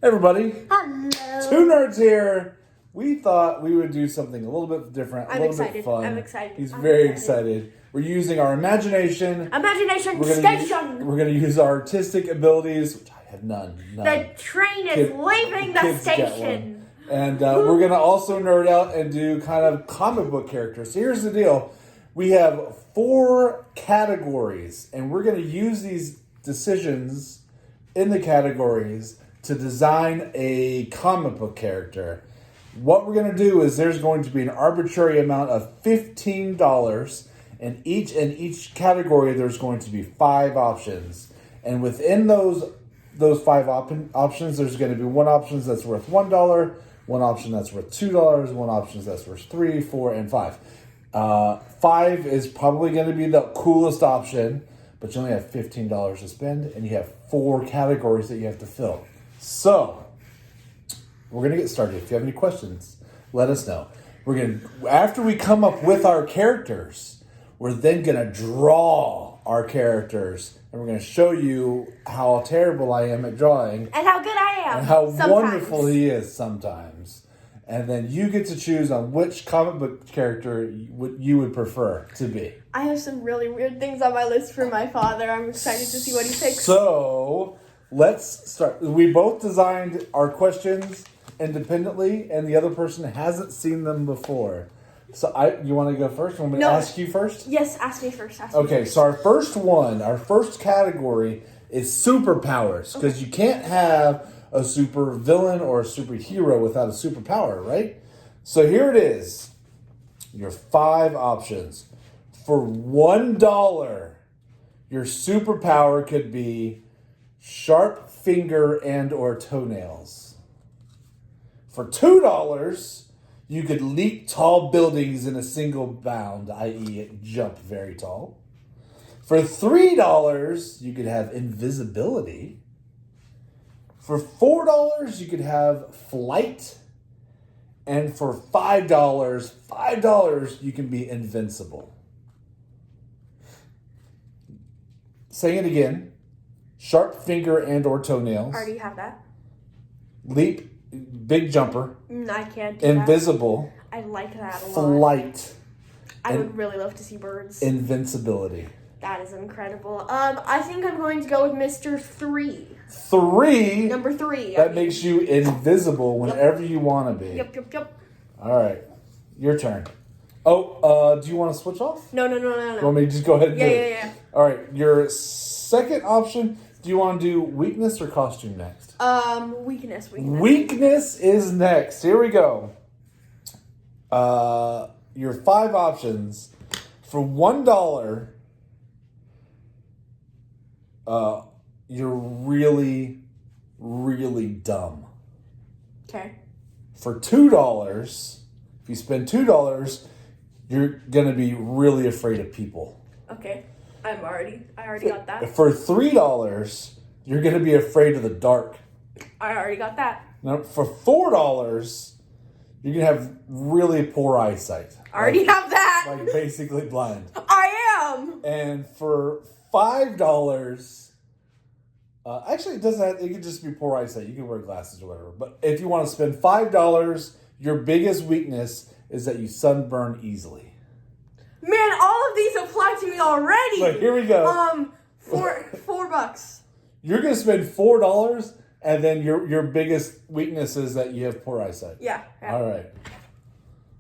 Everybody, Hello. Two nerds here. We thought we would do something a little bit different, a little bit fun. I'm excited. He's very excited. We're using our imagination. Station. We're going to use our artistic abilities, which I have none. The train is leaving the station. And we're going to also nerd out and do kind of comic book characters. So here's the deal. We have 4 categories, and we're going to use these decisions in the categories to design a comic book character. What we're going to do is there's going to be an arbitrary amount of $15, and each category there's going to be 5 options. And within those 5 options, there's going to be one option that's worth $1, one option that's worth $2, one option that's worth $3, $4, and $5. 5 is probably going to be the coolest option, but you only have $15 to spend, and you have 4 categories that you have to fill. So, we're going to get started. If you have any questions, let us know. After we come up with our characters, we're then going to draw our characters, and we're going to show you how terrible I am at drawing. And how good I am. And how wonderful he is sometimes. And then you get to choose on which comic book character you would prefer to be. I have some really weird things on my list for my father. I'm excited to see what he picks. So, let's start. We both designed our questions independently, and the other person hasn't seen them before. So, you want to go first? You want me to ask you first? Yes, ask me first. So our first category is superpowers, because you can't have a super villain or a superhero without a superpower, right? So here it is. Your 5 options. For $1, your superpower could be sharp finger and or toenails. For $2, you could leap tall buildings in a single bound, i.e. jump very tall. For $3, you could have invisibility. For $4, you could have flight. And for $5, you can be invincible. Saying it again. Sharp finger and or toenails. I already have that. Leap, big jumper. I can't do Invisible. that. I like that a lot. Flight. I would really love to see birds. Invincibility. That is incredible. I think I'm going to go with Mr. 3. 3? Number 3. That makes you invisible whenever you want to be. Yep. All right. Your turn. Oh, do you want to switch off? No. You want me to just go ahead and do it? Yeah. All right. Your second option, do you want to do weakness or costume next? Weakness. Weakness is next. Here we go. Your 5 options. For $1, you're really, really dumb. Okay. For $2, if you spend $2, you're going to be really afraid of people. Okay. I already got that. For $3, you're going to be afraid of the dark. I already got that. Now, for $4, you're going to have really poor eyesight. I already have that. Like basically blind. I am. And for $5, actually, it could just be poor eyesight. You can wear glasses or whatever. But if you want to spend $5, your biggest weakness is that you sunburn easily. Man, all of these apply to me already. Look, here we go. $4. You're going to spend $4, and then your biggest weakness is that you have poor eyesight. Yeah. All right.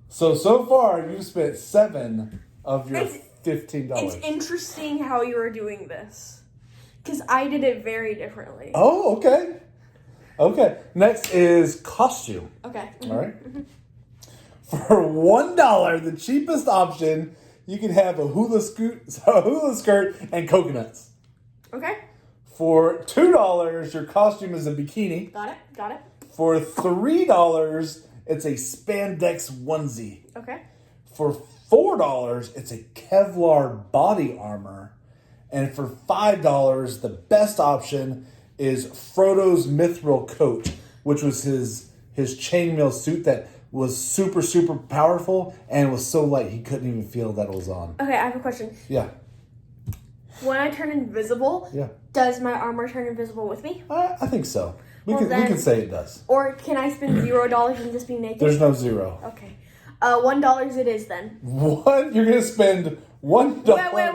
So far, you've spent $7 of your $15. It's interesting how you are doing this. Because I did it very differently. Oh, okay. Okay. Next is costume. Okay. All right. For $1, the cheapest option, you can have a hula skirt and coconuts. Okay. For $2, your costume is a bikini. Got it. For $3, it's a spandex onesie. Okay. For $4, it's a Kevlar body armor. And for $5, the best option is Frodo's mithril coat, which was his chainmail suit that was super, super powerful and was so light he couldn't even feel that it was on. Okay, I have a question. Yeah. When I turn invisible, does my armor turn invisible with me? I think so. We can say it does. Or can I spend $0 and just be naked? There's no zero. Okay. $1 it is then. What? You're gonna spend $1? Wait.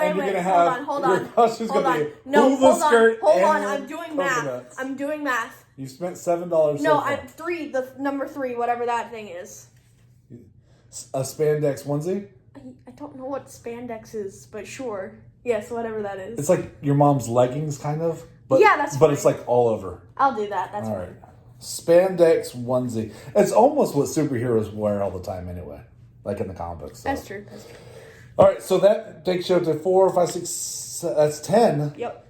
And you're gonna have Hold your on. costume's Hold gonna on. be No, hula hold on. and I'm doing coconuts. math. I'm doing math. You spent $7. No, I'm 3. The number 3, whatever that thing is. A spandex onesie. I don't know what spandex is, but sure. Yes, whatever that is. It's like your mom's leggings, kind of. But, Yeah, that's But fine. it's like all over. I'll do that. That's All fine. right. Spandex onesie. It's almost what superheroes wear all the time anyway. Like in the comic books. So. That's true. All right, so that takes you up to 4, 5, 6. That's 10. Yep.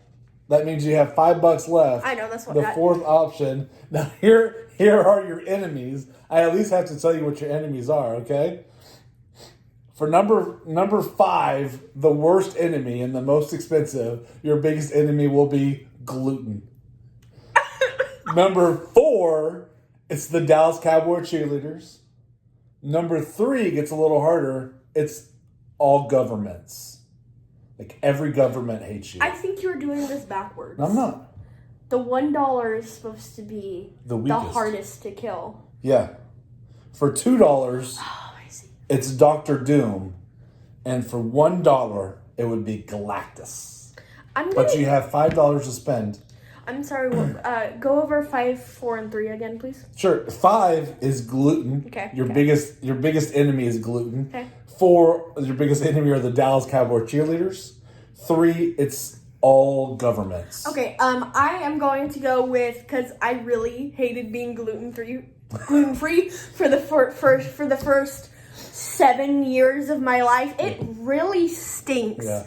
That means you have $5 left. I know, that's what the fourth option. Now here are your enemies. I at least have to tell you what your enemies are, okay? For number 5, the worst enemy and the most expensive, your biggest enemy will be gluten. Number 4, it's the Dallas Cowboy cheerleaders. Number 3 gets a little harder. It's all governments. Like every government hates you. I think you're doing this backwards. No, I'm not. The $1 is supposed to be The the weakest. hardest to kill. Yeah. For $2, Oh, I see. it's Doctor Doom. And for $1, it would be Galactus. But you have $5 to spend. I'm sorry. Go over 5, 4, and 3 again, please. Sure. 5 is gluten. Okay. Your biggest enemy is gluten. Okay. 4, your biggest enemy are the Dallas Cowboy cheerleaders. 3, it's all governments. Okay. I am going to go with, because I really hated being gluten free for the first 7 years of my life. It really stinks. Yeah.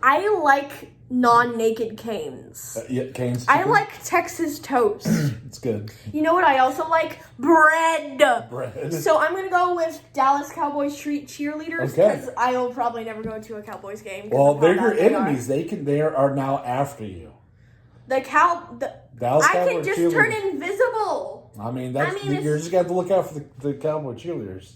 I like non-naked canes. Canes. I like Texas toast. It's good. You know what I also like? Bread. Bread. So I'm going to go with Dallas Cowboys cheerleaders because I will probably never go to a Cowboys game. Well, they're your enemies. They are now after you. Dallas Dallas I Cowboy can just cheerleaders. turn invisible. I mean, you're just got to look out for the Cowboy cheerleaders.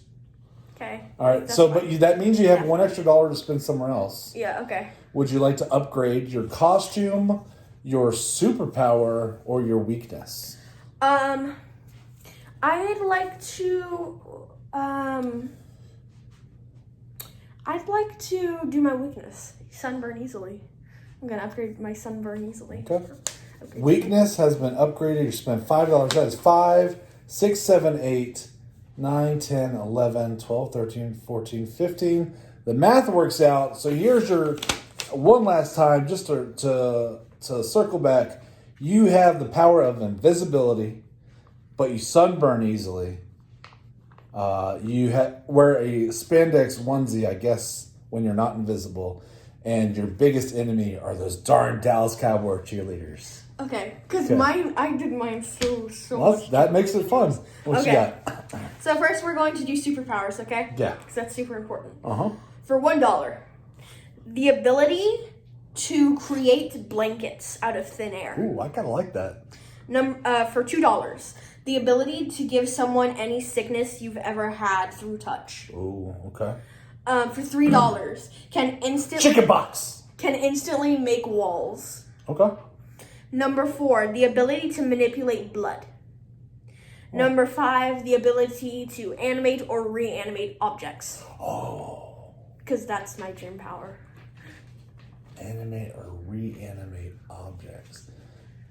Okay. All right. That means you have $1 extra to spend somewhere else. Yeah. Okay. Would you like to upgrade your costume, your superpower, or your weakness? I'd like to do my weakness. Sunburn easily. I'm gonna upgrade my sunburn easily. Okay. Weakness has been upgraded. You spend $5. That is 5, 6, 7, 8, 9, 10, 11, 12, 13, 14, 15. The math works out. So here's your one last time, just to circle back. You have the power of invisibility, but you sunburn easily. You wear a spandex onesie, I guess, when you're not invisible. And your biggest enemy are those darn Dallas Cowboy cheerleaders. Okay, because I did mine so Well, much. that makes it fun. What you got? So first we're going to do superpowers, okay? Yeah. Because that's super important. Uh-huh. For $1, the ability to create blankets out of thin air. Ooh, I kind of like that. For $2, the ability to give someone any sickness you've ever had through touch. Ooh, okay. For $3, can Chicken box. instantly make walls. Okay. Number 4, the ability to manipulate blood. Number 5, the ability to animate or reanimate objects. Oh. Because that's my dream power. Animate or reanimate objects.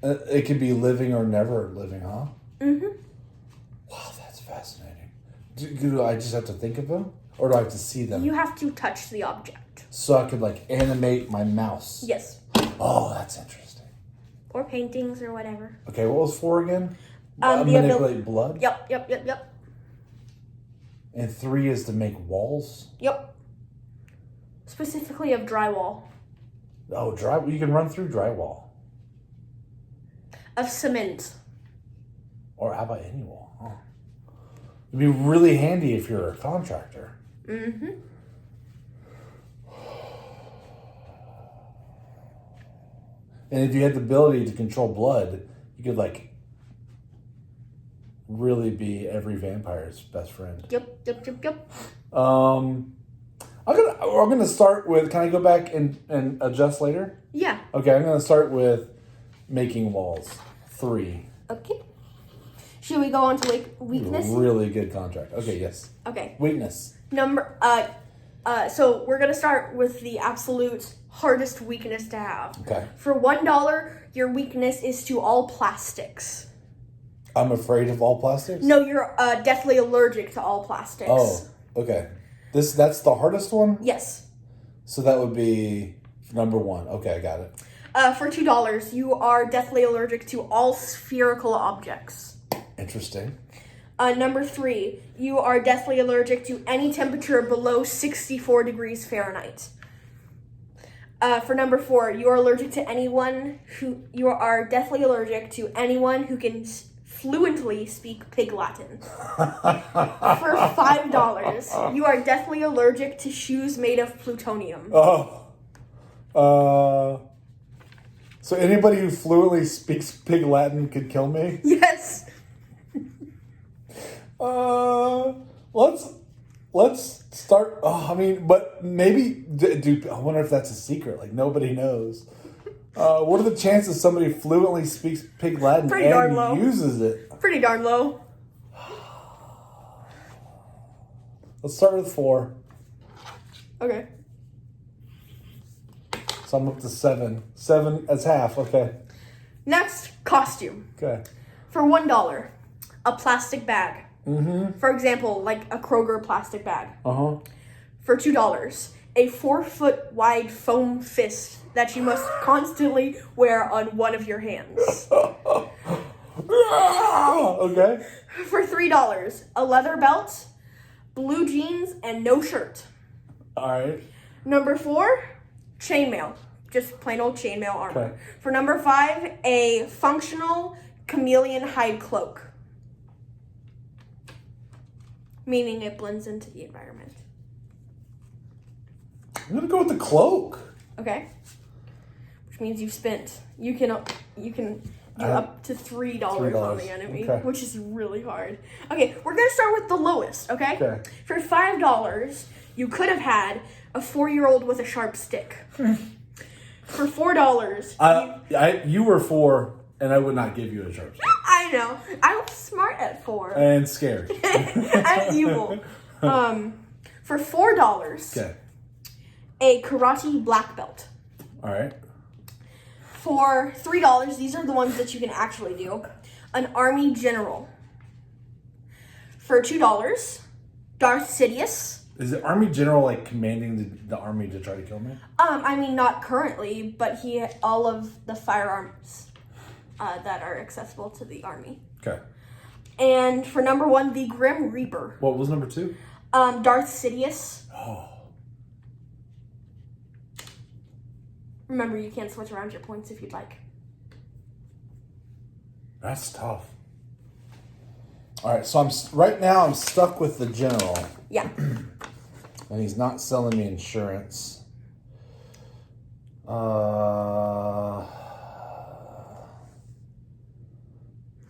It could be living or never living, huh? Mm-hmm. Wow, that's fascinating. Do I just have to think of them? Or do I have to see them? You have to touch the object. So I could, animate my mouse. Yes. Oh, that's interesting. Or paintings or whatever. Okay, what was 4 again? The Manipulate blood? Yep. And 3 is to make walls? Yep. Specifically of drywall. Oh, you can run through drywall. Of cement. Or how about any wall? Huh? It'd be really handy if you're a contractor. Mm-hmm. And if you had the ability to control blood, you could really be every vampire's best friend. Yep. I'm gonna start with. Can I go back and adjust later? Yeah. Okay, I'm gonna start with making walls. 3. Okay. Should we go on to weakness? Really good contract. Okay, yes. Okay. Weakness. So we're gonna start with the absolute hardest weakness to have. Okay. For $1, your weakness is to all plastics. I'm afraid of all plastics? No, you're deathly allergic to all plastics. Oh, okay. That's the hardest one? Yes. So that would be number 1. Okay, I got it. For $2, you are deathly allergic to all spherical objects. Interesting. Number 3, you are deathly allergic to any temperature below 64 degrees Fahrenheit. For number 4, you are deathly allergic to anyone who can fluently speak Pig Latin. For $5, you are deathly allergic to shoes made of plutonium. So anybody who fluently speaks Pig Latin could kill me? Yes. Let's start. But maybe I wonder if that's a secret. Like nobody knows. What are the chances somebody fluently speaks Pig Latin Pretty darn and low. uses it? Pretty darn low. Let's start with 4. Okay. So I'm up to 7. 7 as half. Okay. Next, costume. Okay. For $1, a plastic bag. Mm-hmm. For example, like a Kroger plastic bag. Uh-huh. For $2, a 4-foot wide foam fist that you must constantly wear on one of your hands. Okay. For $3, a leather belt, blue jeans, and no shirt. All right. Number 4, chainmail. Just plain old chainmail armor. Okay. For number 5, a functional chameleon hide cloak. Meaning it blends into the environment. I'm gonna go with the cloak. Okay. Which means you can do up to $3 on the enemy, okay. which is really hard. Okay, we're gonna start with the lowest, okay? Okay. For $5, you could have had a 4-year-old with a sharp stick. For $4, you were 4, and I would not give you a sharp stick. I know. I was smart at 4. And scared. And evil. For $4, Okay. a karate black belt. All right. For $3, these are the ones that you can actually do. An army general. For $2, Darth Sidious. Is the Army General like commanding the army to try to kill me? Not currently, but he had all of the firearms that are accessible to the army. Okay. And for number 1, the Grim Reaper. What was number 2? Darth Sidious. Oh. Remember, you can switch around your points if you'd like. That's tough. All right, so right now I'm stuck with the general. Yeah. And he's not selling me insurance. All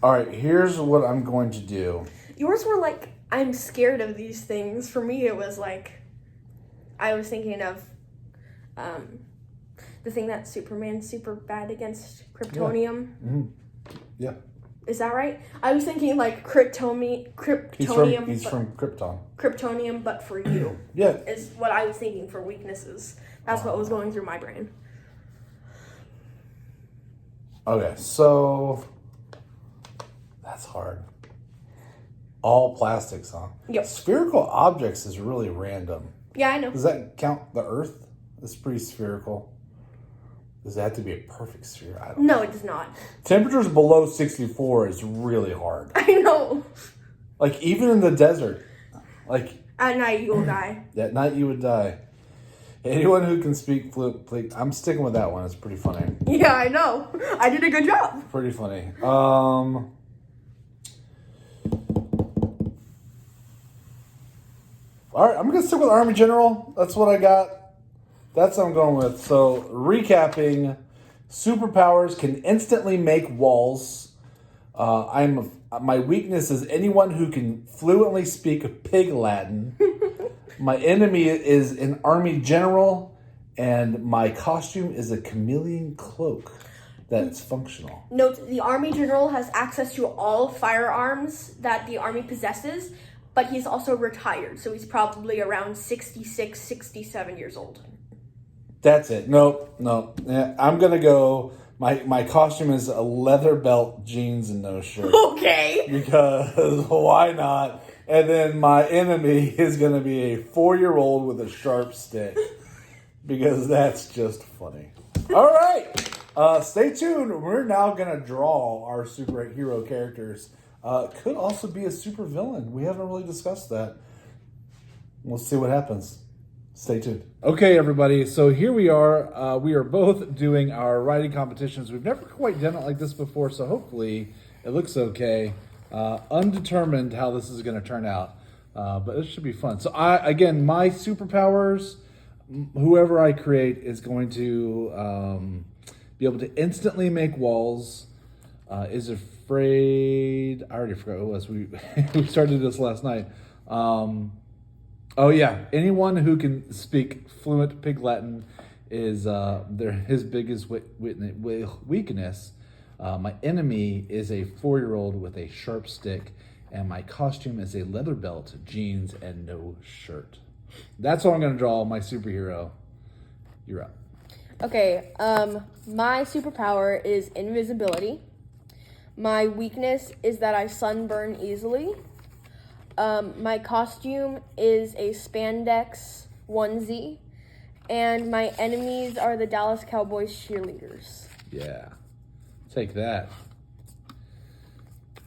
right, here's what I'm going to do. Yours were like, I'm scared of these things. For me, it was like, I was thinking of the thing that Superman's super bad against, kryptonium. Yeah. Mm-hmm. Yeah. Is that right? I was thinking like kryptonium. He's from Krypton. Kryptonium, but for you. Yeah. Is what I was thinking for weaknesses. That's what was going through my brain. Okay, so that's hard. All plastics, huh? Yep. Spherical objects is really random. Yeah, I know. Does that count the Earth? It's pretty spherical. Does it have to be a perfect sphere? I don't know. No, it does not. Temperatures below 64 is really hard. I know. Like, even in the desert. Like, at night you will die. at night you would die. Anyone who can speak fluent, I'm sticking with that one. It's pretty funny. Yeah, I know. I did a good job. Pretty funny. All right, I'm going to stick with Army General. That's what I got. That's what I'm going with. So, recapping, superpowers can instantly make walls. My weakness is anyone who can fluently speak Pig Latin. My enemy is an Army General, and my costume is a chameleon cloak. that's functional. Note, the Army General has access to all firearms that the Army possesses, but he's also retired, so he's probably around 66, 67 years old. That's it. No. Yeah, I'm going to go... My costume is a leather belt, jeans, and no shirt. Okay. Because why not? And then my enemy is going to be a 4-year-old with a sharp stick. Because that's just funny. All right. Stay tuned. We're now going to draw our superhero characters. Could also be a super villain. We haven't really discussed that. We'll see what happens. Stay tuned. Okay, everybody. So here we are. We are both doing our writing competitions. We've never quite done it like this before, so hopefully it looks okay. Undetermined how this is going to turn out, but it should be fun. So again, my superpowers, whoever I create is going to be able to instantly make walls. Is afraid. I already forgot what it was. We started this last night. Oh yeah, anyone who can speak fluent Pig Latin is his biggest weakness. My enemy is a 4-year-old with a sharp stick, and my costume is a leather belt, jeans, and no shirt. That's all I'm gonna draw. My superhero. You're up. Okay. My superpower is invisibility. My weakness is that I sunburn easily. My costume is a spandex onesie, and my enemies are the Dallas Cowboys cheerleaders. Yeah. Take that.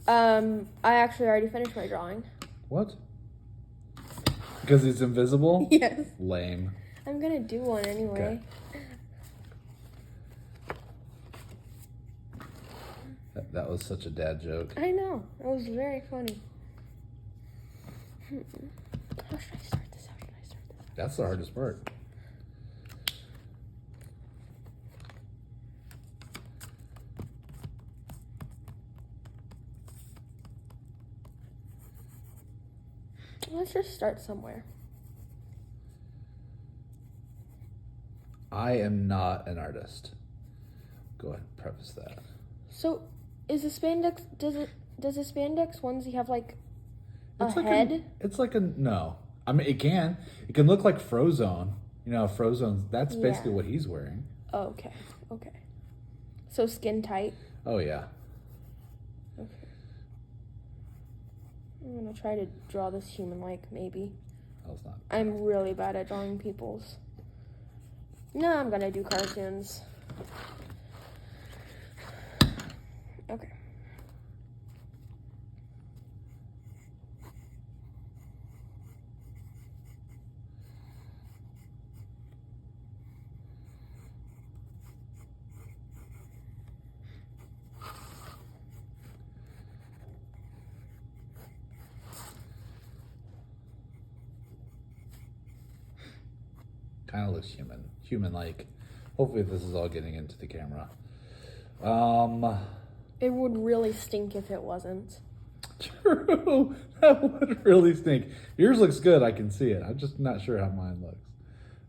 I actually already finished my drawing. What? Because he's invisible? Yes. Lame. I'm gonna do one anyway. Okay. That was such a dad joke. I know. It was very funny. How should I start this? That's the hardest part. Let's just start somewhere. I am not an artist. Go ahead and preface that. So, is the spandex, does the spandex onesie have like a like head? It's like a, no. I mean, it can look like Frozone. You know, Frozone, that's basically what he's wearing. Oh, okay. So skin tight? Oh, yeah. Okay. I'm gonna try to draw this human-like, maybe. That was not. I'm really bad at drawing people's. No, I'm gonna do cartoons. Okay. Kind of looks human-like. Hopefully this is all getting into the camera. It would really stink if it wasn't. True. That would really stink. Yours looks good. I can see it. I'm just not sure how mine looks.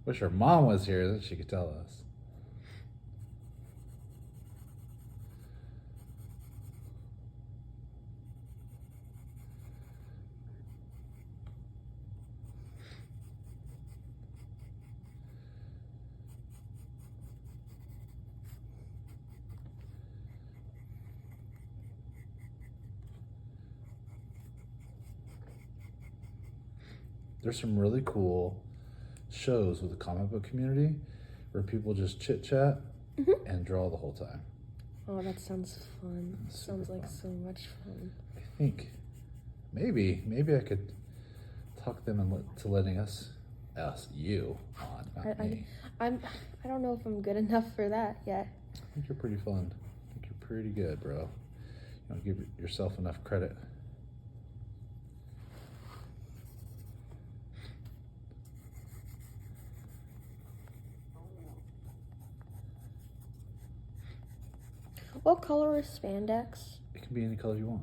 Wish her mom was here that she could tell us. There's some really cool shows with the comic book community where people just chit chat and draw the whole time. Oh, that sounds fun. Sounds like so much fun. I think maybe I could talk them into letting you on, not me. I don't know if I'm good enough for that yet. I think you're pretty fun. I think you're pretty good, bro. You don't give yourself enough credit. What color is spandex? It can be any color you want.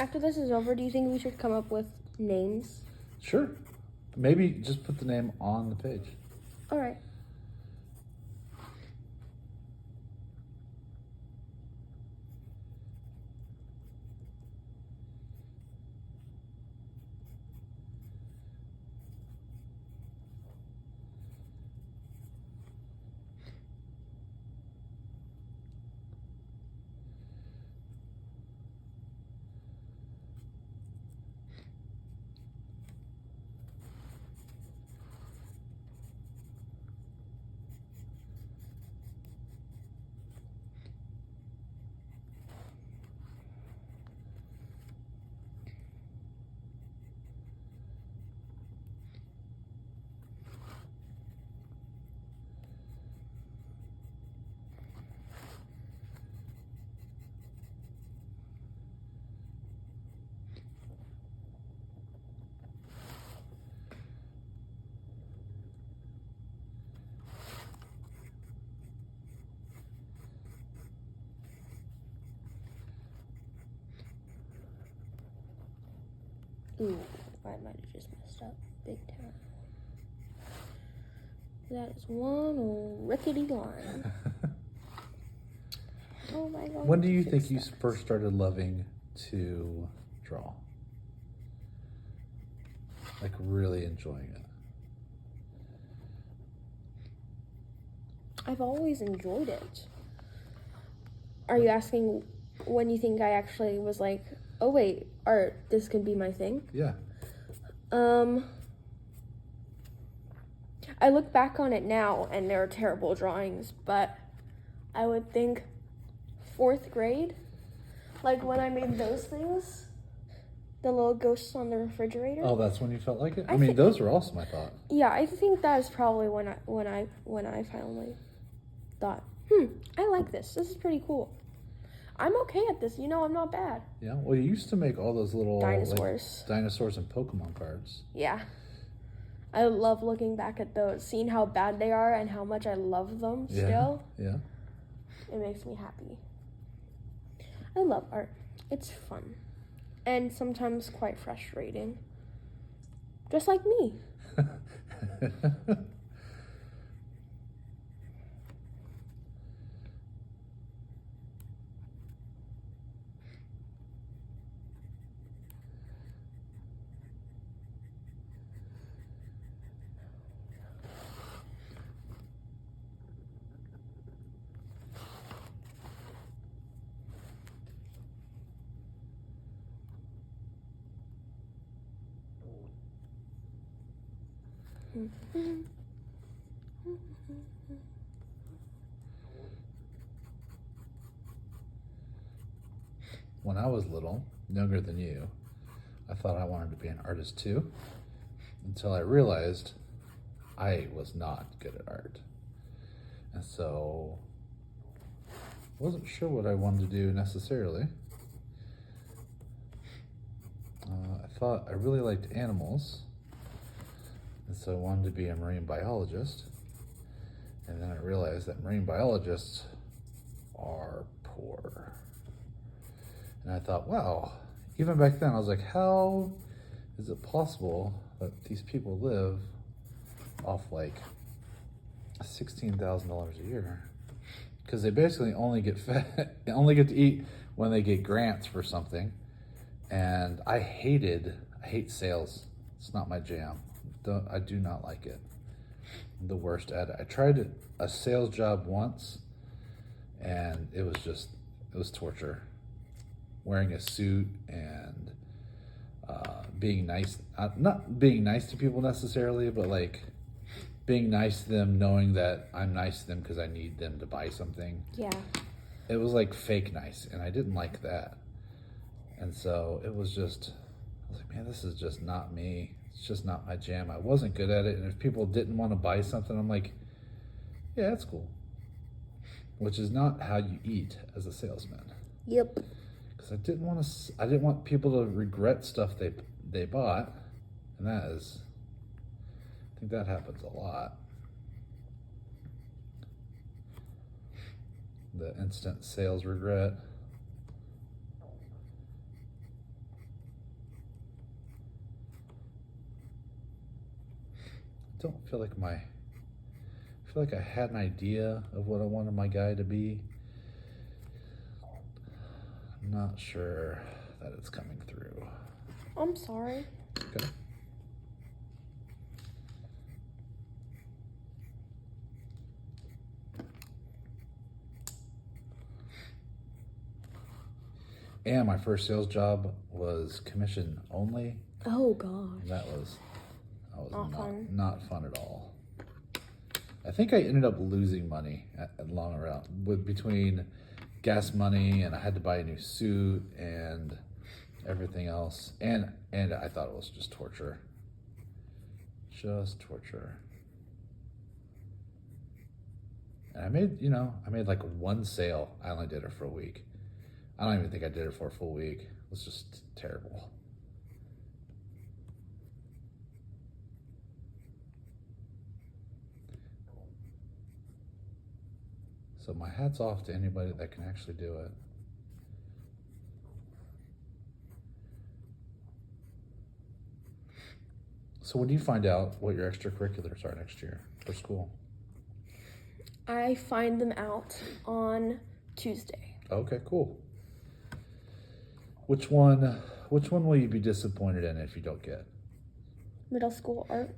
After this is over, do you think we should come up with names? Sure. Maybe just put the name on the page. All right. Ooh, I might have just messed up big time. That is one rickety line. Oh my God. When do you think you first started loving to draw? Like really enjoying it? I've always enjoyed it. Are you asking when you think I actually was like, oh wait, art, this could be my thing? Yeah. I look back on it now and there are terrible drawings, but I would think 4th grade, like when I made those things, the little ghosts on the refrigerator. Oh, that's when you felt like it? I mean, those were awesome, I thought. Yeah, I think that is probably when I finally thought, I like this. This is pretty cool. I'm okay at this. I'm not bad. Yeah, well, you used to make all those little dinosaurs, dinosaurs and Pokemon cards. Yeah, I love looking back at those, seeing how bad they are and how much I love them still. Yeah. It makes me happy. I love art. It's fun, and sometimes quite frustrating. Just like me. When I was little, younger than you, I thought I wanted to be an artist too, until I realized I was not good at art. And so I wasn't sure what I wanted to do necessarily. I thought I really liked animals, and so I wanted to be a marine biologist. And then I realized that marine biologists are poor. And I thought, wow, even back then I was like, how is it possible that these people live off like $16,000 a year? Because they basically only get fed, only get to eat when they get grants for something. And I hate sales. It's not my jam. I do not like it. I'm the worst at it. I tried a sales job once, and it was torture. Wearing a suit and being nice, not being nice to people necessarily, but like being nice to them, knowing that I'm nice to them because I need them to buy something. Yeah. It was like fake nice, and I didn't like that. And so it was just, I was like, man, this is just not me. It's just not my jam. I wasn't good at it. And if people didn't want to buy something, I'm like, yeah, that's cool. Which is not how you eat as a salesman. Yep. Because I didn't want people to regret stuff they bought. And I think that happens a lot. The instant sales regret. don't feel like I feel like I had an idea of what I wanted my guy to be. I'm not sure that it's coming through. I'm sorry. Okay. And my first sales job was commission only. Oh gosh. That was fun. Not fun at all. I think I ended up losing money at long around between gas money, and I had to buy a new suit and everything else. And I thought it was just torture. Just torture. And I made like one sale. I only did it for a week. I don't even think I did it for a full week. It was just terrible. So my hat's off to anybody that can actually do it. So when do you find out what your extracurriculars are next year for school? I find them out on Tuesday. Okay, cool. Which one will you be disappointed in if you don't get? Middle school art.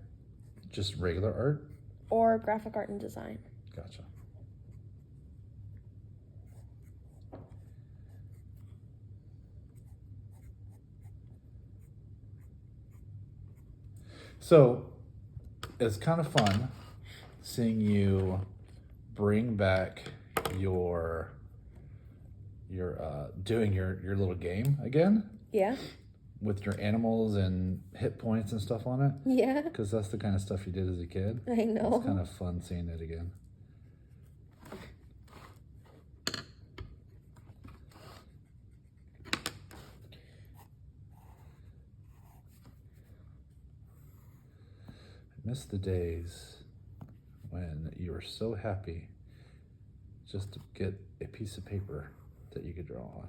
Just regular art? Or graphic art and design. Gotcha. So it's kind of fun seeing you bring back your doing your little game again. Yeah. With your animals and hit points and stuff on it. Yeah. Because that's the kind of stuff you did as a kid. I know. It's kind of fun seeing it again. I miss the days when you were so happy just to get a piece of paper that you could draw on.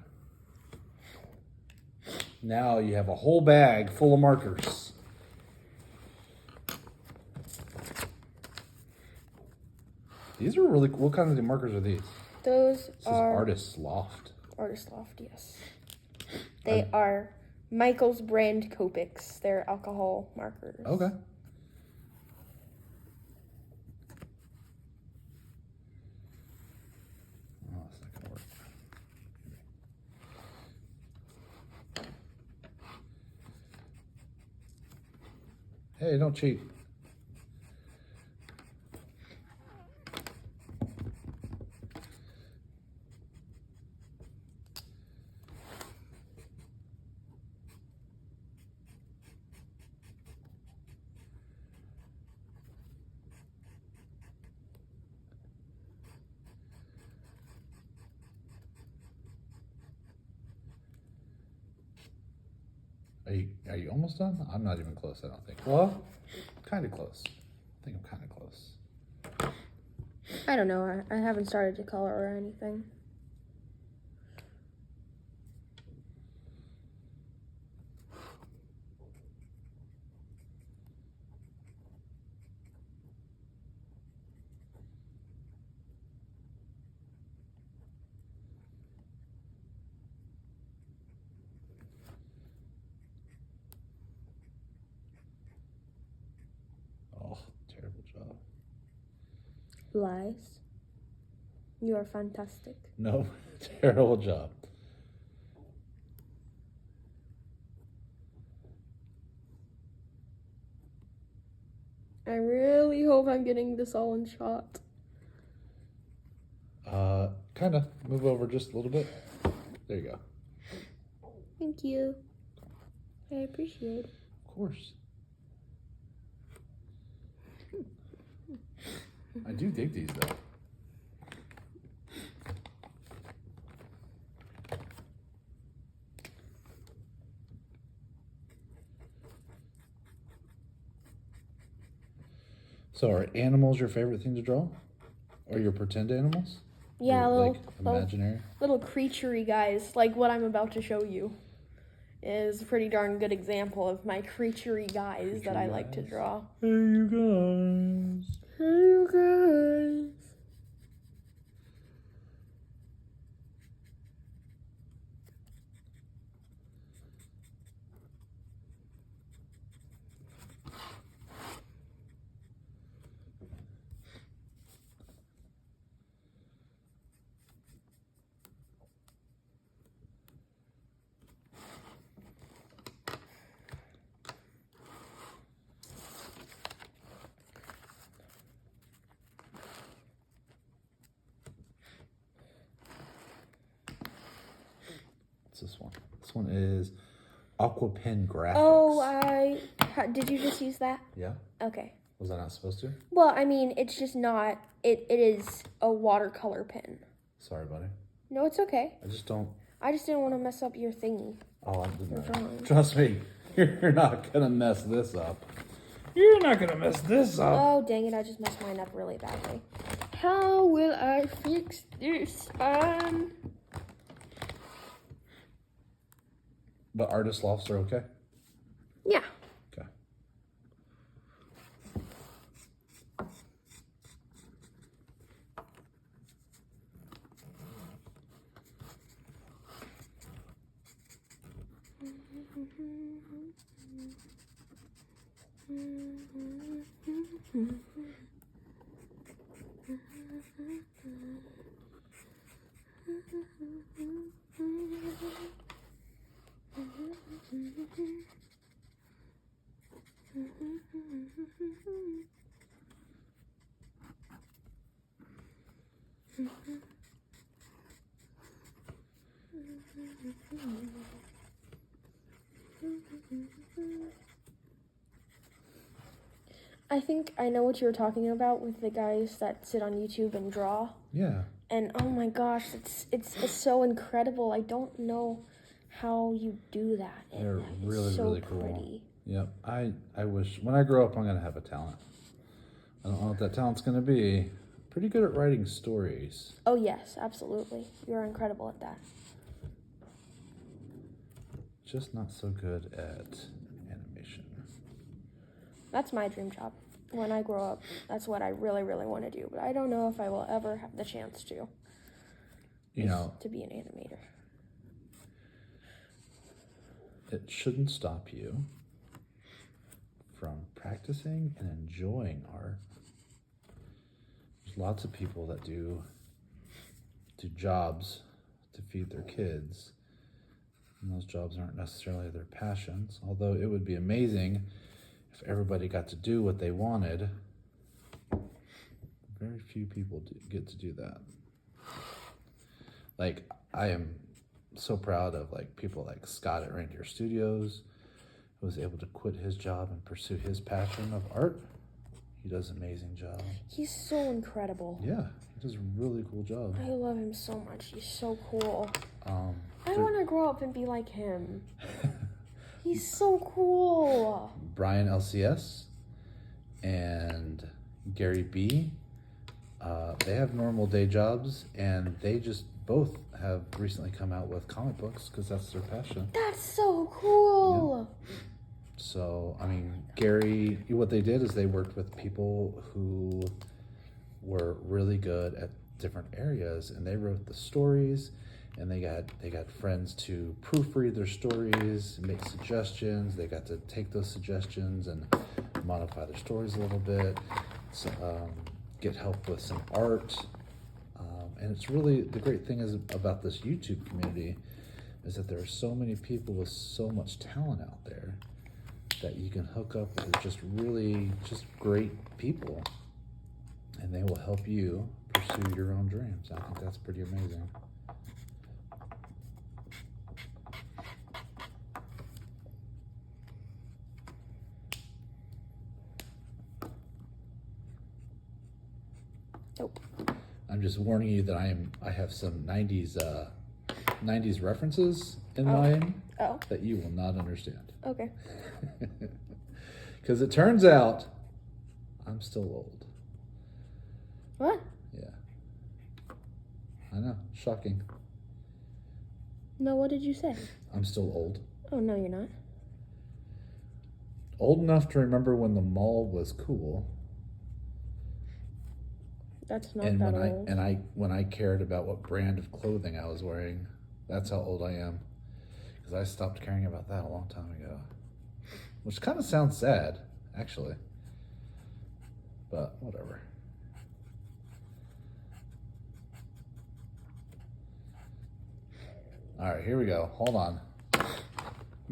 Now you have a whole bag full of markers. These are really cool. What kind of markers are these? This is Artist's Loft. Artist's Loft, yes. They are Michael's brand Copics. They're alcohol markers. Okay. Oh, it's not gonna work. Hey, don't cheat. Are you almost done? I'm not even close, I don't think. Well, kind of close. I think I'm kind of close. I don't know. I haven't started to color or anything. Oh, terrible job. Lies. You are fantastic. No, terrible job. I really hope I'm getting this all in shot. Kind of. Move over just a little bit. There you go. Thank you. I appreciate it. Of course. I do dig these though. So are animals your favorite thing to draw? Or your pretend animals? Yeah, or little, like imaginary? little creaturey guys, like what I'm about to show you. is a pretty darn good example of my creaturey guys that I like to draw. Hey, you guys. Hey, you guys. This one. This one is Aqua Pen Graphics. Oh, did you just use that? Yeah. Okay. Was I not supposed to? Well, I mean, it's just not. It is a watercolor pen. Sorry, buddy. No, it's okay. I just don't. I just didn't want to mess up your thingy. Oh, I'm Your drawing. Trust me, you're not gonna mess this up. You're not gonna mess this up. Oh, dang it! I just messed mine up really badly. How will I fix this? But artist lofts are okay? Yeah. Okay. I think I know what you were talking about with the guys that sit on YouTube and draw. Yeah. And oh my gosh, it's so incredible. I don't know how you do that. They're It's really, so really cool. pretty. Yep. I wish when I grow up I'm gonna have a talent. I don't know what that talent's gonna be. Pretty good at writing stories. Oh yes, absolutely. You're incredible at that. Just not so good at animation. That's my dream job. When I grow up, that's what I really, really want to do. But I don't know if I will ever have the chance to. You know, to be an animator. it shouldn't stop you from practicing and enjoying art. There's lots of people that do jobs to feed their kids, and those jobs aren't necessarily their passions, although it would be amazing if everybody got to do what they wanted. Very few people get to do that. Like, I am so proud of like people like Scott at Reindeer Studios, who was able to quit his job and pursue his passion of art. He does an amazing job. He's so incredible. Yeah, he does a really cool job. I love him so much. He's so cool. I there- want to grow up and be like him. He's so cool. Brian LCS and Gary B, they have normal day jobs, and they just both have recently come out with comic books because that's their passion. That's so cool. Yeah. So, I mean, Gary, what they did is they worked with people who were really good at different areas, and they wrote the stories, and they got friends to proofread their stories, make suggestions. They got to take those suggestions and modify their stories a little bit, so, get help with some art. And it's really, the great thing is about this YouTube community is that there are so many people with so much talent out there that you can hook up with just really just great people, and they will help you pursue your own dreams. I think that's pretty amazing. Nope. I'm just warning you that I have some 90s references in mind that you will not understand. Okay. Because it turns out I'm still old. What? Yeah. I know. Shocking. No, what did you say? I'm still old. Oh, no, you're not. Old enough to remember when the mall was cool. That's not And that old. when I cared about what brand of clothing I was wearing. That's how old I am. Because I stopped caring about that a long time ago. Which kind of sounds sad, actually. But whatever. All right, here we go. Hold on.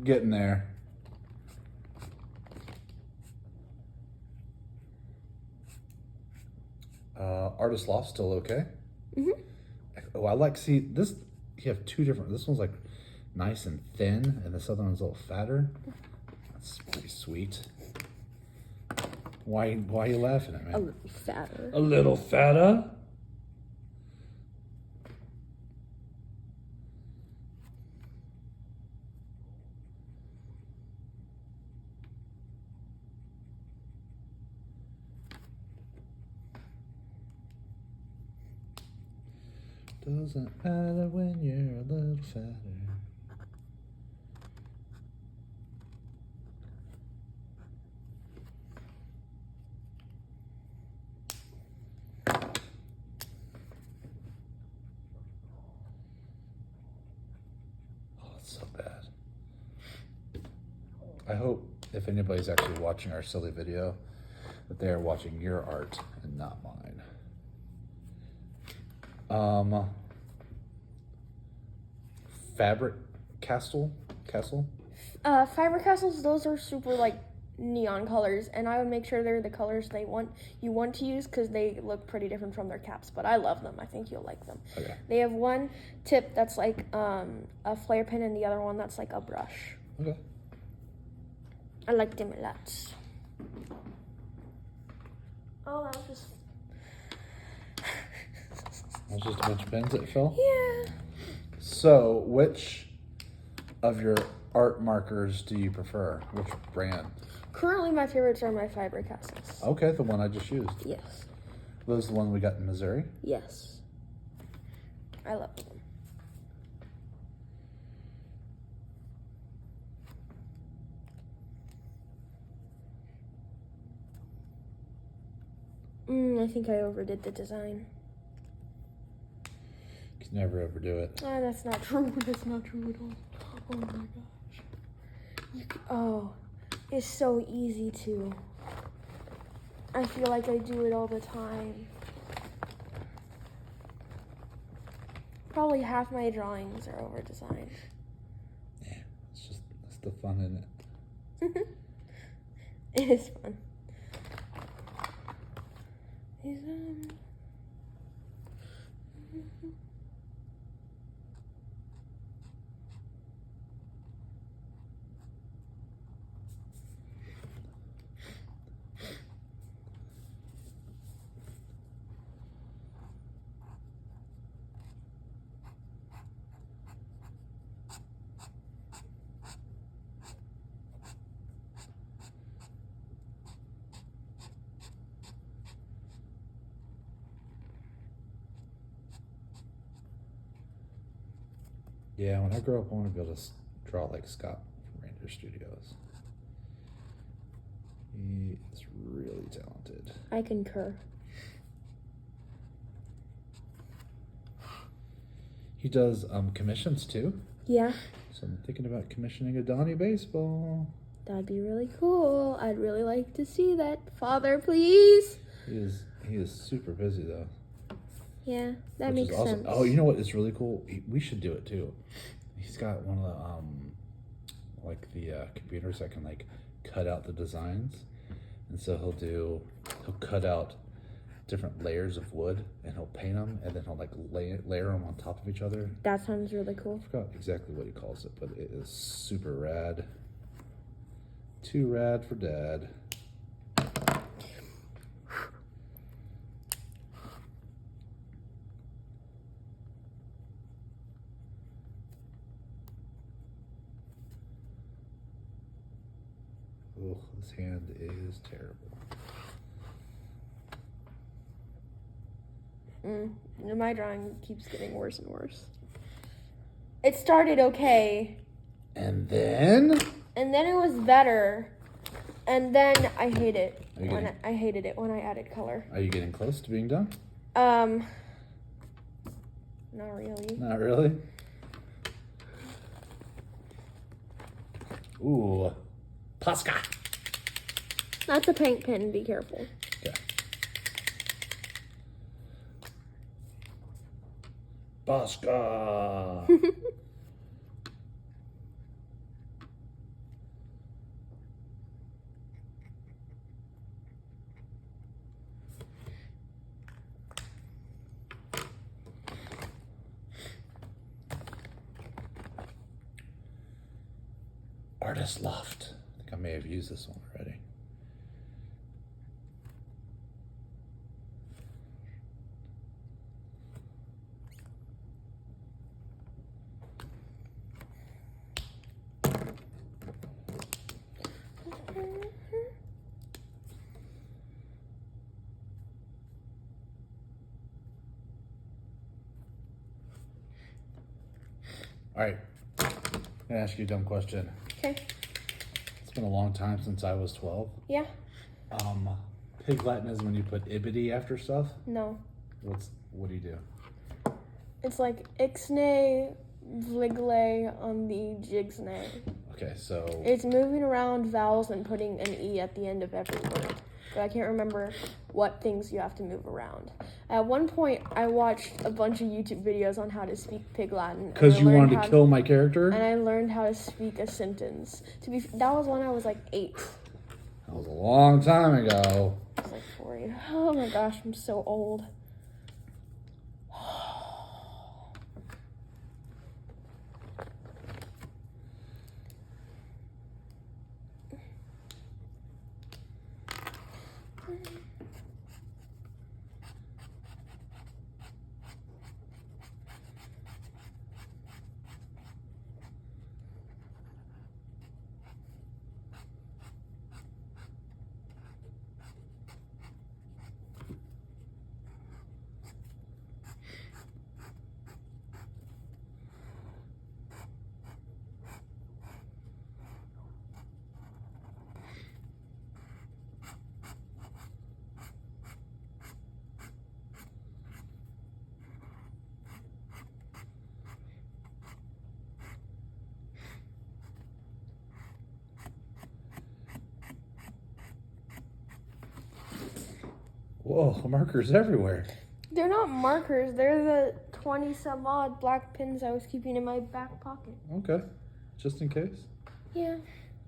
Getting there. Artist Loft still okay. Oh, I like, see this. You have two different. This one's like nice and thin, and this other one's a little fatter. That's pretty sweet. Why are you laughing at me? A little fatter. A little fatter. Doesn't matter when you're a little fatter. Oh, it's so bad. I hope if anybody's actually watching our silly video that they are watching your art and not mine. Fabric Castle? Fiber castles, those are super, like, neon colors, and I would make sure they're the colors you want to use, because they look pretty different from their caps, but I love them. I think you'll like them. Okay. They have one tip that's like a flare pin, and the other one that's like a brush. Okay. I like them a lot. Oh, that was just... That's just a bunch of pins that fell? Yeah. So, which of your art markers do you prefer? Which brand? Currently, my favorites are my fiber castles. Okay, the one I just used. Yes. Those the one we got in Missouri? Yes. I love them. I think I overdid the design. You can never overdo it. Oh, that's not true. That's not true at all. Oh my gosh. It's so easy to. I feel like I do it all the time. Probably half my drawings are over designed. Yeah, that's the fun in it. It is fun. Yeah, when I grow up, I want to be able to draw like Scott from Ranger Studios. He is really talented. I concur. He does commissions too. Yeah. So I'm thinking about commissioning a Donnie baseball. That'd be really cool. I'd really like to see that. Father, please. He is super busy though. Yeah, that Which makes is awesome. sense. Oh, you know what is really cool? We should do it too. He's got one of the computers that can like cut out the designs, and so he'll cut out different layers of wood and he'll paint them, and then he'll like layer them on top of each other. That sounds really cool. I forgot exactly what he calls it, but it is super rad. Too rad for dad. Ugh, this hand is terrible. My drawing keeps getting worse and worse. It started okay, And then it was better. And then I hate it. I hated it when I added color. Are you getting close to being done? Not really. Not really? Ooh. Pasca. That's a paint pen. Be careful. Okay. Pasca. Artist Loft. I think I may have used this one already. All right. I'm gonna ask you a dumb question. Okay. It's been a long time since I was 12. Yeah. Pig Latin is when you put ibity after stuff. No. What do you do? It's like ixnay, vligle on the jigsnay. Okay, so It's moving around vowels and putting an E at the end of every word. But I can't remember what things you have to move around. At one point, I watched a bunch of YouTube videos on how to speak Pig Latin. because you wanted to kill my character. And I learned how to speak a sentence. That was when I was like 8. That was a long time ago. I was like 4. Oh my gosh, I'm so old. Whoa, markers everywhere. They're not markers. They're the 20-some odd black pins I was keeping in my back pocket. Okay, just in case. Yeah.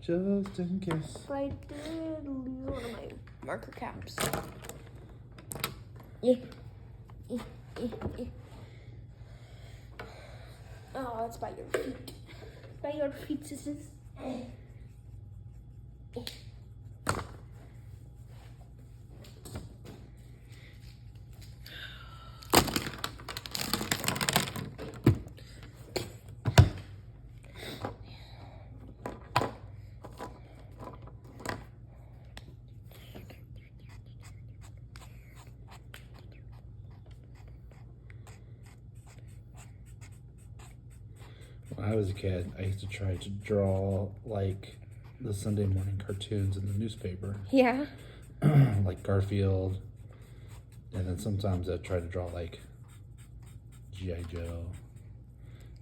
Just in case. But I did lose one of my marker caps. Yeah. Oh, it's by your feet. By your feet, sisters. When I was a kid, I used to try to draw like the Sunday morning cartoons in the newspaper. Yeah. Like Garfield. And then sometimes I'd try to draw like G.I. Joe.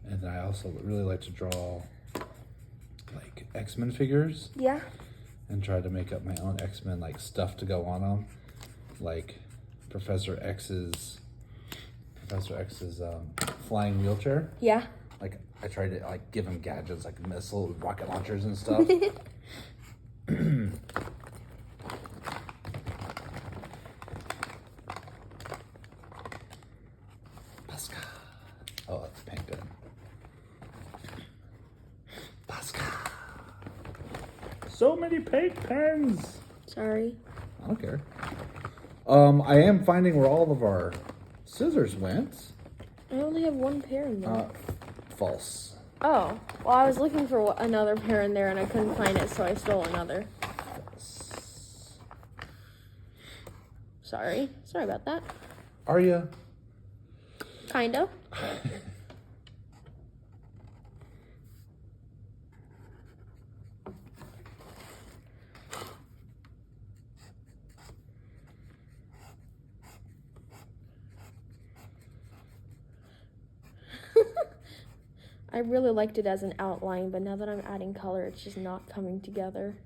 And then I also really like to draw like X-Men figures. Yeah. And try to make up my own X-Men like stuff to go on them. Like Professor X's flying wheelchair. Yeah. Like I tried to like give him gadgets like missile rocket launchers and stuff. Pasca. Oh, that's paint gun. Pasca. So many paint pens. Sorry. I don't care. I am finding where all of our scissors went. I only have one pair in there. False. Oh, well, I was looking for another pair in there and I couldn't find it, so I stole another. False. Sorry about that. Are ya? Kind of. I really liked it as an outline, but now that I'm adding color, it's just not coming together.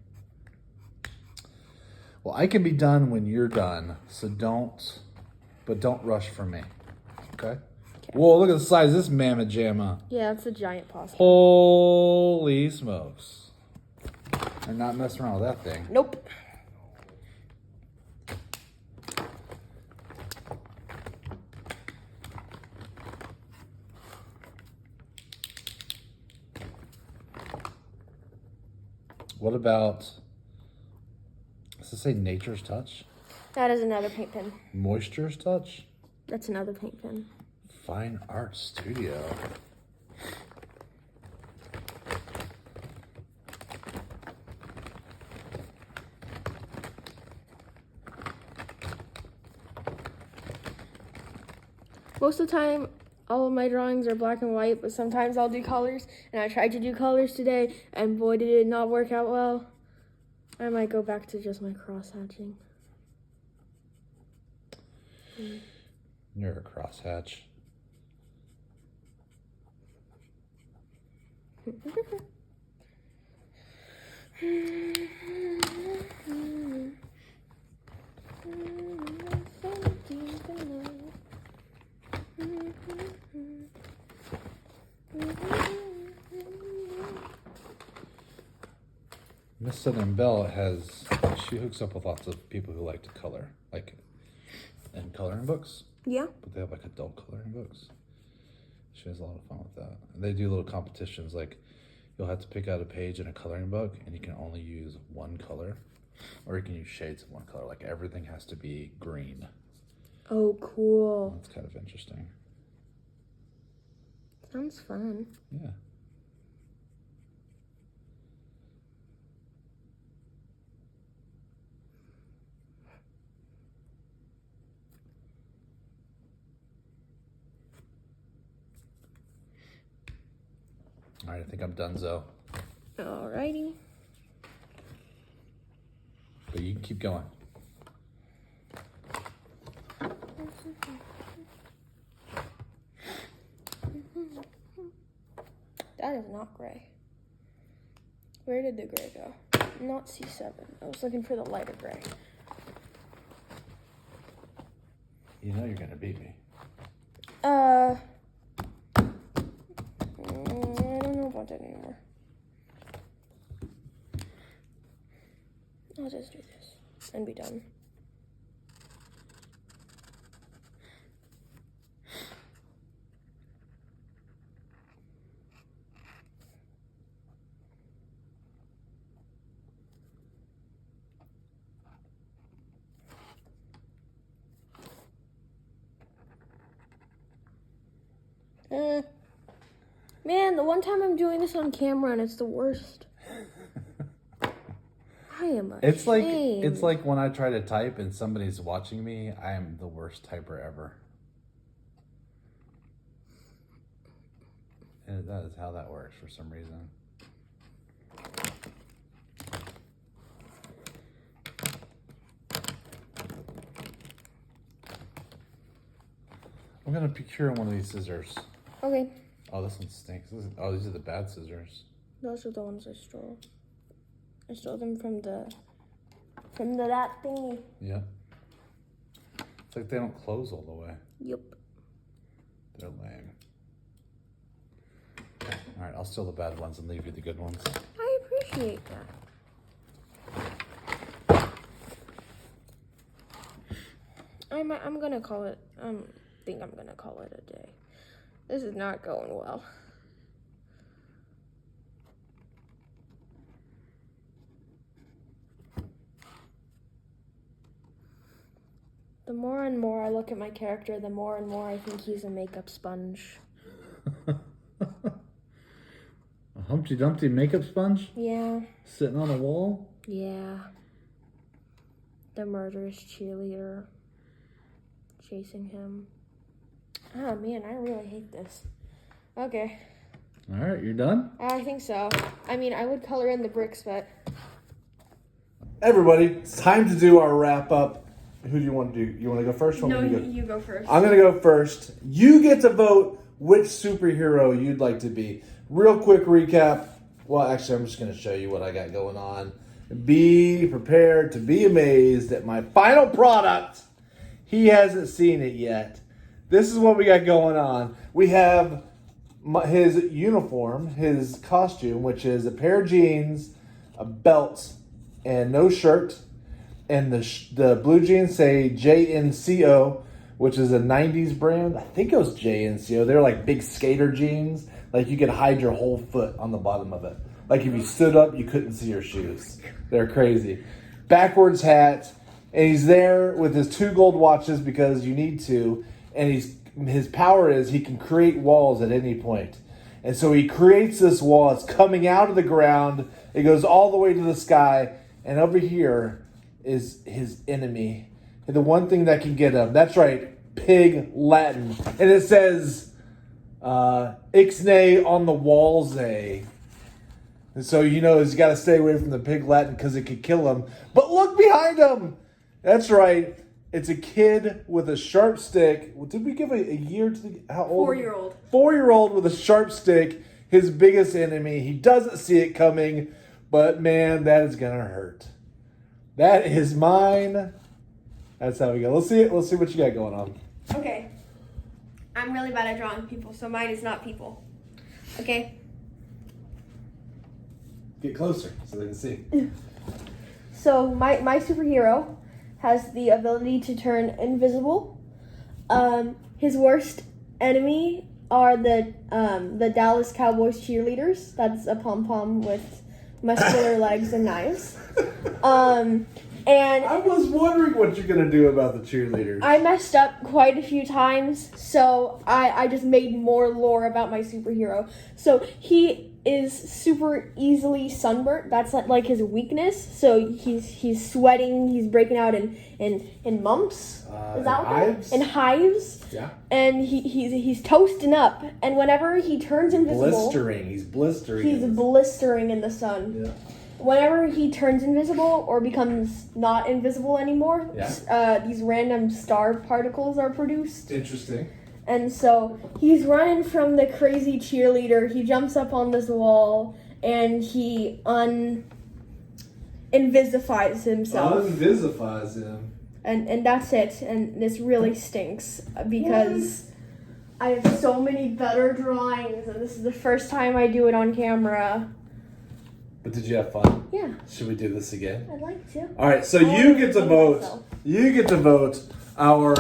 Well, I can be done when you're done, so don't rush for me. Okay? Whoa, look at the size of this mamma jamma. Yeah, it's a giant pasta. Holy smokes. I'm not messing around with that thing. Nope. What about, does it say Nature's Touch? That is another paint pen. Moisture's Touch? That's another paint pen. Fine Art Studio. Most of the time, all of my drawings are black and white, but sometimes I'll do colors. And I tried to do colors today, and boy, did it not work out well. I might go back to just my cross-hatching. You're a crosshatch. Miss Southern Belle she hooks up with lots of people who like to color, like in coloring books. Yeah. But they have like adult coloring books. She has a lot of fun with that. And they do little competitions, like you'll have to pick out a page in a coloring book and you can only use one color, or you can use shades of one color. Like everything has to be green. Oh, cool. That's kind of interesting. Sounds fun. Yeah. All right, I think I'm donezo. Alrighty. But you can keep going. That is not gray. Where did the gray go? Not C7. I was looking for the lighter gray. You know you're gonna beat me. I don't know about that anymore. I'll just do this and be done. Man, the one time I'm doing this on camera and it's the worst. I am ashamed. It's like when I try to type and somebody's watching me, I am the worst typer ever. And that is how that works for some reason. I'm gonna procure one of these scissors. Okay. Oh, this one stinks. These are the bad scissors. Those are the ones I stole. I stole them from that thingy. Yeah. It's like they don't close all the way. Yep. They're lame. All right, I'll steal the bad ones and leave you the good ones. I appreciate that. I'm gonna call it. Think I'm gonna call it a day. This is not going well. The more and more I look at my character, the more and more I think he's a makeup sponge. A Humpty Dumpty makeup sponge? Yeah. Sitting on a wall? Yeah. The murderous cheerleader chasing him. Oh man, I really hate this. Okay. All right, you're done? I think so. I mean, I would color in the bricks, but... Everybody, it's time to do our wrap up. Who do you want to do? You want to go first? No, you go first. I'm going to go first. You get to vote which superhero you'd like to be. Real quick recap. Well, actually, I'm just going to show you what I got going on. Be prepared to be amazed at my final product. He hasn't seen it yet. This is what we got going on. We have his uniform, his costume, which is a pair of jeans, a belt, and no shirt. And the blue jeans say JNCO, which is a 90s brand. I think it was JNCO. They're like big skater jeans. Like you could hide your whole foot on the bottom of it. Like if you stood up, you couldn't see your shoes. They're crazy. Backwards hat. And he's there with his 2 gold watches because you need to. And his power is he can create walls at any point. And so he creates this wall. It's coming out of the ground. It goes all the way to the sky. And over here is his enemy. And the one thing that can get him. That's right. Pig Latin. And it says Ixnay on the walls. And so you know he's got to stay away from the Pig Latin because it could kill him. But look behind him. That's right. It's a kid with a sharp stick. Well, did we give a year to how old? 4-year-old. 4-year-old with a sharp stick. His biggest enemy. He doesn't see it coming. But man, that is going to hurt. That is mine. That's how we go. Let's see it. Let's see what you got going on. Okay. I'm really bad at drawing people, so mine is not people. Okay. Get closer so they can see. So my superhero has the ability to turn invisible. His worst enemy are the Dallas Cowboys cheerleaders. That's a pom-pom with muscular legs and knives. And I was wondering what you're going to do about the cheerleaders. I messed up quite a few times, so I just made more lore about my superhero. So he is super easily sunburnt. That's like his weakness. So he's sweating. He's breaking out in mumps. Is that what hives? In hives. Yeah. And he's toasting up. And whenever he turns invisible, blistering. He's blistering. He's blistering in the sun. Yeah. Whenever he turns invisible or becomes not invisible anymore, these random star particles are produced. Interesting. And so he's running from the crazy cheerleader. He jumps up on this wall and he invisifies himself. Unvisifies him. And that's it. And this really stinks because I have so many better drawings and this is the first time I do it on camera. But did you have fun? Yeah. Should we do this again? I'd like to. All right, so you get to vote. Myself. You get to vote our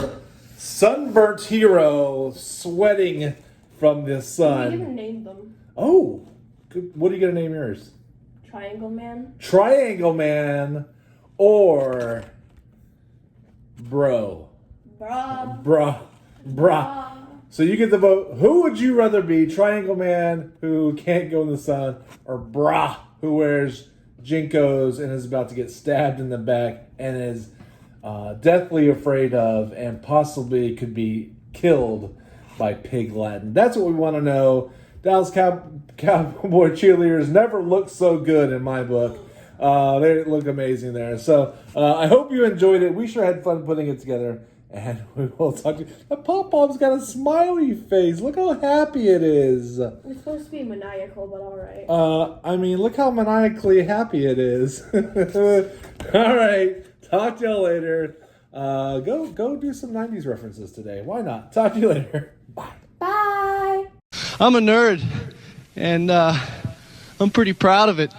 sunburnt hero sweating from the We sun. even named them. Oh, good. What are you going to name yours? Triangle Man. Triangle Man or Bro? Bruh. So you get to vote. Who would you rather be? Triangle Man who can't go in the sun or Brah who wears Jinkos and is about to get stabbed in the back and is deathly afraid of and possibly could be killed by Pig Latin. That's what we want to know. Dallas Cowboy cheerleaders never look so good in my book. They look amazing there. So I hope you enjoyed it. We sure had fun putting it together. And we will talk to you. The Pop-Pop's got a smiley face. Look how happy it is. It's supposed to be maniacal, but alright. I mean, look how maniacally happy it is. All right. Talk to y'all later. Go do some 90s references today. Why not? Talk to you later. Bye. Bye. I'm a nerd, and I'm pretty proud of it.